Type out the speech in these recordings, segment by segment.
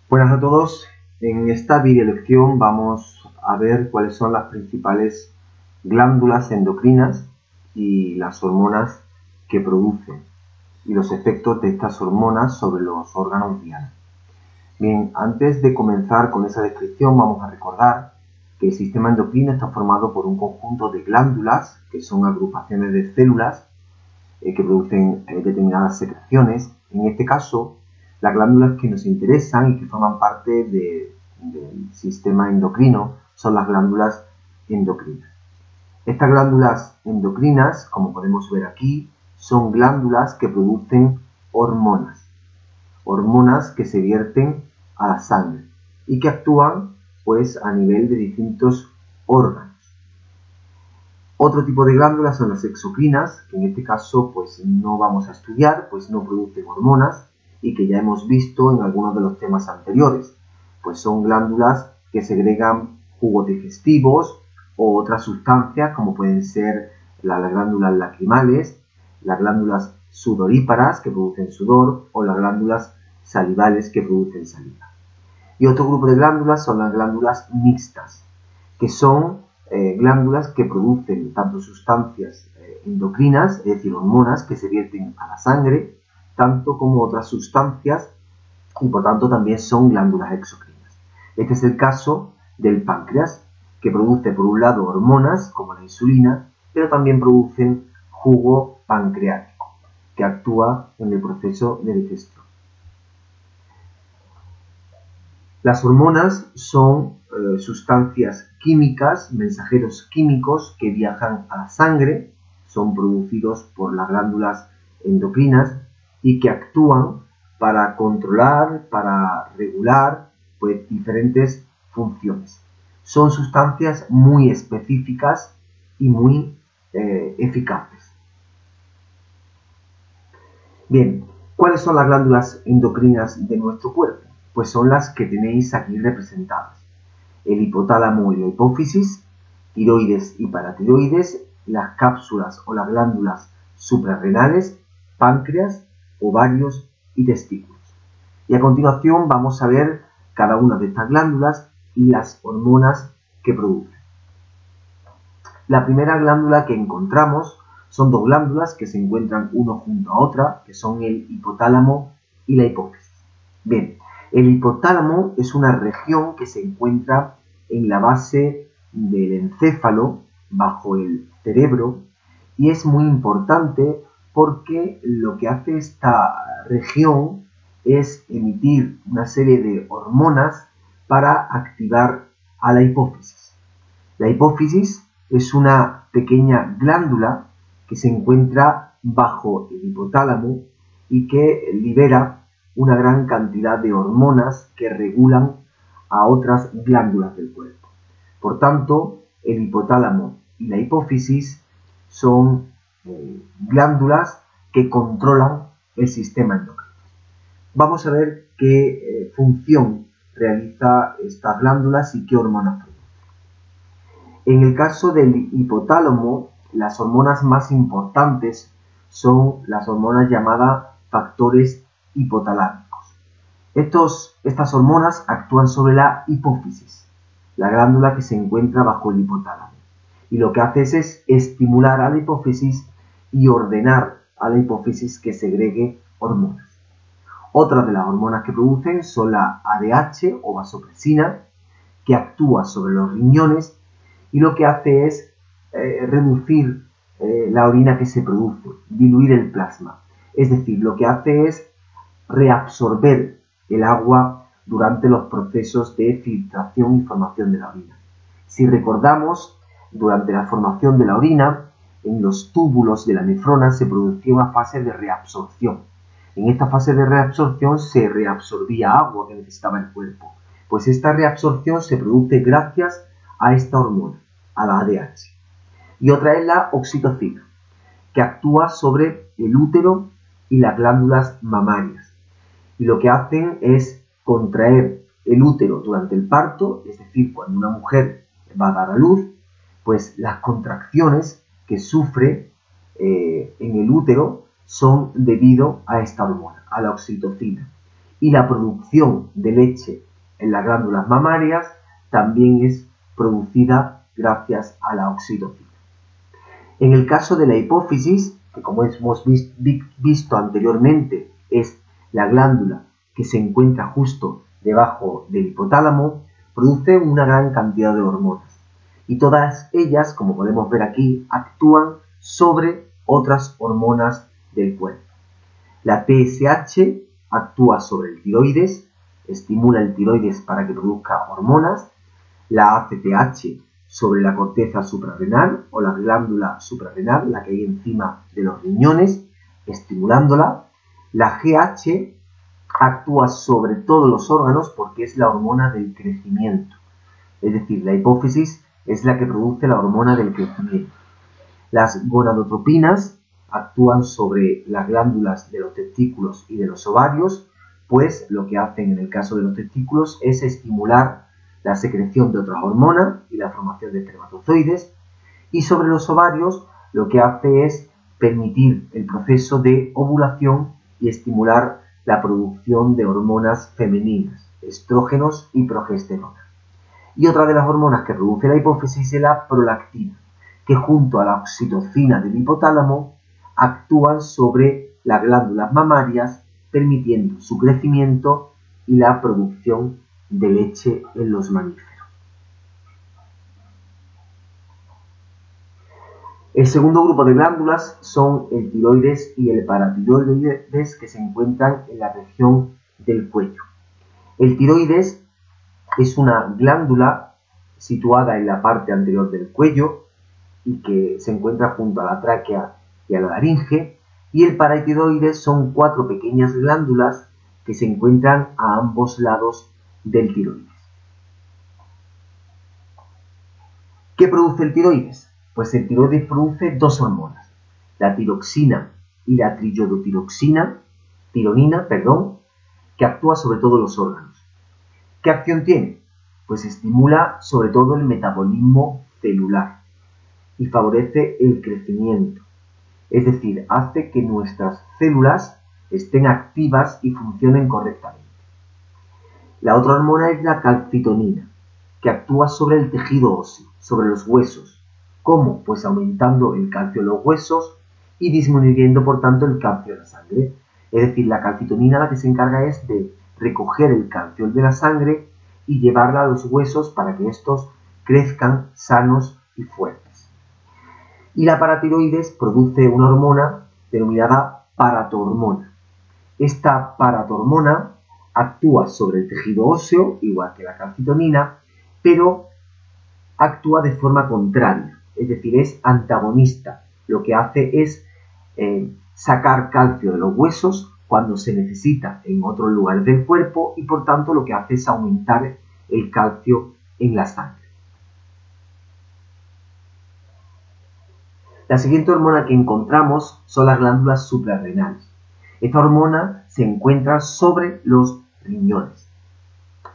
Buenas a todos. En esta video lección vamos a ver cuáles son las principales glándulas endocrinas y las hormonas que producen y los efectos de estas hormonas sobre los órganos vitales. Bien, antes de comenzar con esa descripción vamos a recordar que el sistema endocrino está formado por un conjunto de glándulas que son agrupaciones de células que producen determinadas secreciones. En este caso, las glándulas que nos interesan y que forman parte del sistema endocrino son las glándulas endocrinas. Estas glándulas endocrinas, como podemos ver aquí, son glándulas que producen hormonas que se vierten a la sangre y que actúan pues a nivel de distintos órganos. Otro tipo de glándulas son las exocrinas, que en este caso pues no vamos a estudiar, pues no producen hormonas y que ya hemos visto en algunos de los temas anteriores. Pues son glándulas que segregan jugos digestivos o otras sustancias como pueden ser las glándulas lacrimales, las glándulas sudoríparas que producen sudor o las glándulas salivales que producen saliva. Y otro grupo de glándulas son las glándulas mixtas, que son glándulas que producen tanto sustancias endocrinas, es decir, hormonas que se vierten a la sangre, tanto como otras sustancias y por tanto también son glándulas exocrinas. Este es el caso del páncreas, que produce por un lado hormonas como la insulina, pero también producen jugo pancreático, que actúa en el proceso de digestión. Las hormonas son sustancias químicas, mensajeros químicos que viajan a la sangre, son producidos por las glándulas endocrinas y que actúan para controlar, para regular pues, diferentes funciones. Son sustancias muy específicas y muy eficaces. Bien, ¿cuáles son las glándulas endocrinas de nuestro cuerpo? Pues son las que tenéis aquí representadas. El hipotálamo y la hipófisis, tiroides y paratiroides, las cápsulas o las glándulas suprarrenales, páncreas, ovarios y testículos. Y a continuación vamos a ver cada una de estas glándulas y las hormonas que producen. La primera glándula que encontramos son dos glándulas que se encuentran uno junto a otra, que son el hipotálamo y la hipófisis. Bien, el hipotálamo es una región que se encuentra en la base del encéfalo, bajo el cerebro, y es muy importante porque lo que hace esta región es emitir una serie de hormonas para activar a la hipófisis. La hipófisis es una pequeña glándula que se encuentra bajo el hipotálamo y que libera una gran cantidad de hormonas que regulan a otras glándulas del cuerpo. Por tanto, el hipotálamo y la hipófisis son glándulas que controlan el sistema endocrino. Vamos a ver qué función realiza estas glándulas y qué hormonas producen. En el caso del hipotálamo, las hormonas más importantes son las hormonas llamadas factores hipotalámicos. Estas hormonas actúan sobre la hipófisis, la glándula que se encuentra bajo el hipotálamo. Y lo que hace es estimular a la hipófisis y ordenar a la hipófisis que segregue hormonas. Otras de las hormonas que producen son la ADH o vasopresina, que actúa sobre los riñones y lo que hace es reducir la orina que se produce, diluir el plasma. Es decir, lo que hace es reabsorber el agua durante los procesos de filtración y formación de la orina. Si recordamos, durante la formación de la orina, en los túbulos de la nefrona se producía una fase de reabsorción. En esta fase de reabsorción se reabsorbía agua que necesitaba el cuerpo. Pues esta reabsorción se produce gracias a esta hormona, a la ADH. Y otra es la oxitocina, que actúa sobre el útero y las glándulas mamarias. Y lo que hacen es contraer el útero durante el parto, es decir, cuando una mujer va a dar a luz, pues las contracciones que sufre en el útero son debido a esta hormona, a la oxitocina. Y la producción de leche en las glándulas mamarias también es producida gracias a la oxitocina. En el caso de la hipófisis, que como hemos visto anteriormente es la glándula que se encuentra justo debajo del hipotálamo, produce una gran cantidad de hormonas. Y todas ellas, como podemos ver aquí, actúan sobre otras hormonas del cuerpo. La TSH actúa sobre el tiroides, estimula el tiroides para que produzca hormonas. La ACTH sobre la corteza suprarrenal o la glándula suprarrenal, la que hay encima de los riñones, estimulándola. La GH actúa sobre todos los órganos porque es la hormona del crecimiento. Es decir, la hipófisis es la que produce la hormona del crecimiento. Las gonadotropinas actúan sobre las glándulas de los testículos y de los ovarios, pues lo que hacen en el caso de los testículos es estimular la secreción de otras hormonas y la formación de espermatozoides, y sobre los ovarios lo que hace es permitir el proceso de ovulación y estimular la producción de hormonas femeninas, estrógenos y progesterona. Y otra de las hormonas que produce la hipófisis es la prolactina, que junto a la oxitocina del hipotálamo actúan sobre las glándulas mamarias, permitiendo su crecimiento y la producción de leche en los mamíferos. El segundo grupo de glándulas son el tiroides y el paratiroides, que se encuentran en la región del cuello. El tiroides es una glándula situada en la parte anterior del cuello y que se encuentra junto a la tráquea y a la laringe, y el paratiroides son 4 pequeñas glándulas que se encuentran a ambos lados del tiroides. ¿Qué produce el tiroides? Pues el tiroides produce 2 hormonas, la tiroxina y la tironina, que actúa sobre todos los órganos. ¿Qué acción tiene? Pues estimula sobre todo el metabolismo celular y favorece el crecimiento. Es decir, hace que nuestras células estén activas y funcionen correctamente. La otra hormona es la calcitonina, que actúa sobre el tejido óseo, sobre los huesos. ¿Cómo? Pues aumentando el calcio en los huesos y disminuyendo por tanto el calcio en la sangre. Es decir, la calcitonina la que se encarga es de recoger el calcio de la sangre y llevarla a los huesos para que estos crezcan sanos y fuertes. Y la paratiroides produce una hormona denominada paratormona. Esta paratormona actúa sobre el tejido óseo, igual que la calcitonina, pero actúa de forma contraria, es decir, es antagonista. Lo que hace es sacar calcio de los huesos cuando se necesita en otros lugares del cuerpo y por tanto lo que hace es aumentar el calcio en la sangre. La siguiente hormona que encontramos son las glándulas suprarrenales. Esta hormona se encuentra sobre los riñones.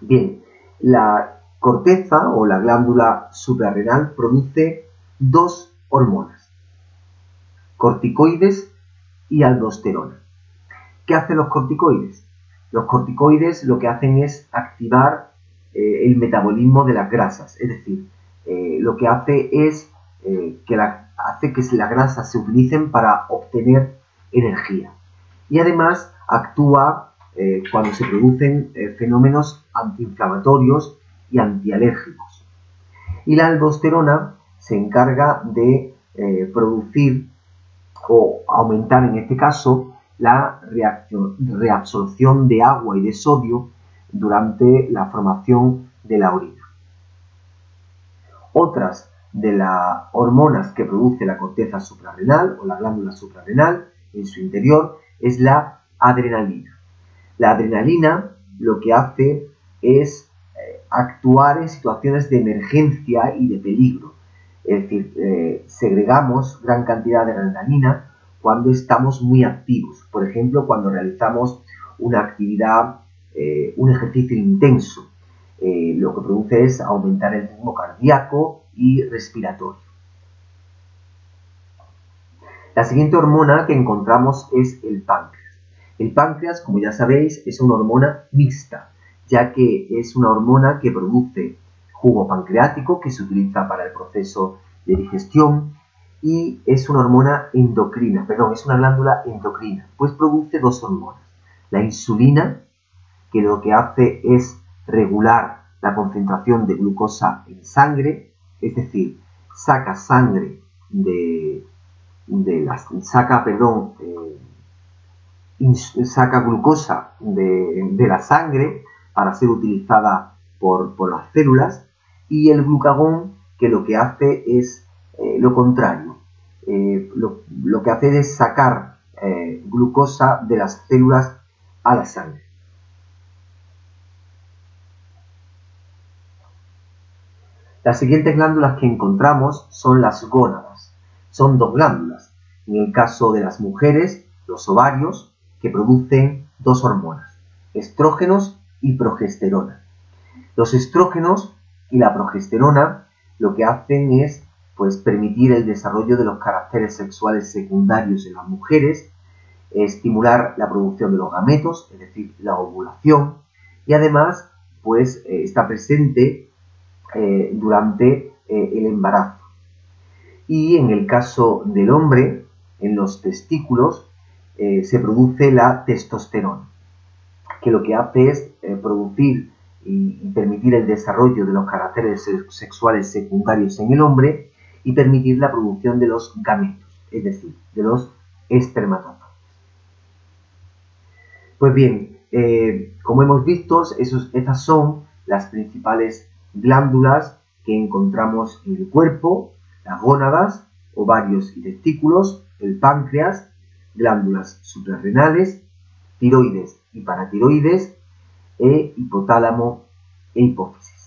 Bien, la corteza o la glándula suprarrenal produce 2 hormonas, corticoides y aldosterona. ¿Qué hacen los corticoides? Los corticoides lo que hacen es activar el metabolismo de las grasas, es decir, lo que hace es que las grasas se utilicen para obtener energía. Y además actúa cuando se producen fenómenos antiinflamatorios y antialérgicos. Y la aldosterona se encarga de producir o aumentar en este caso la reabsorción de agua y de sodio durante la formación de la orina. Otras de las hormonas que produce la corteza suprarrenal o la glándula suprarrenal en su interior es la adrenalina. La adrenalina lo que hace es actuar en situaciones de emergencia y de peligro. Es decir, segregamos gran cantidad de adrenalina cuando estamos muy activos. Por ejemplo, cuando realizamos una actividad, un ejercicio intenso. Lo que produce es aumentar el ritmo cardíaco y respiratorio. La siguiente hormona que encontramos es el páncreas. El páncreas, como ya sabéis, es una hormona mixta, ya que es una hormona que produce jugo pancreático que se utiliza para el proceso de digestión y es una hormona endocrina, perdón, es una glándula endocrina, pues produce dos hormonas. La insulina, que lo que hace es regular la concentración de glucosa en sangre, es decir, saca sangre saca glucosa de la sangre para ser utilizada por las células, y el glucagón, que lo que hace es lo contrario, lo que hace es sacar glucosa de las células a la sangre. Las siguientes glándulas que encontramos son las gónadas. Son dos glándulas. En el caso de las mujeres, los ovarios, que producen dos hormonas, estrógenos y progesterona. Los estrógenos y la progesterona lo que hacen es permitir el desarrollo de los caracteres sexuales secundarios en las mujeres, estimular la producción de los gametos, es decir, la ovulación, y además está presente durante el embarazo. Y en el caso del hombre, en los testículos, se produce la testosterona, que lo que hace es producir y permitir el desarrollo de los caracteres sexuales secundarios en el hombre y permitir la producción de los gametos, es decir, de los espermatozoides. Pues bien, como hemos visto, estas son las principales glándulas que encontramos en el cuerpo: las gónadas, ovarios y testículos, el páncreas, glándulas suprarrenales, tiroides y paratiroides, hipotálamo e hipófisis.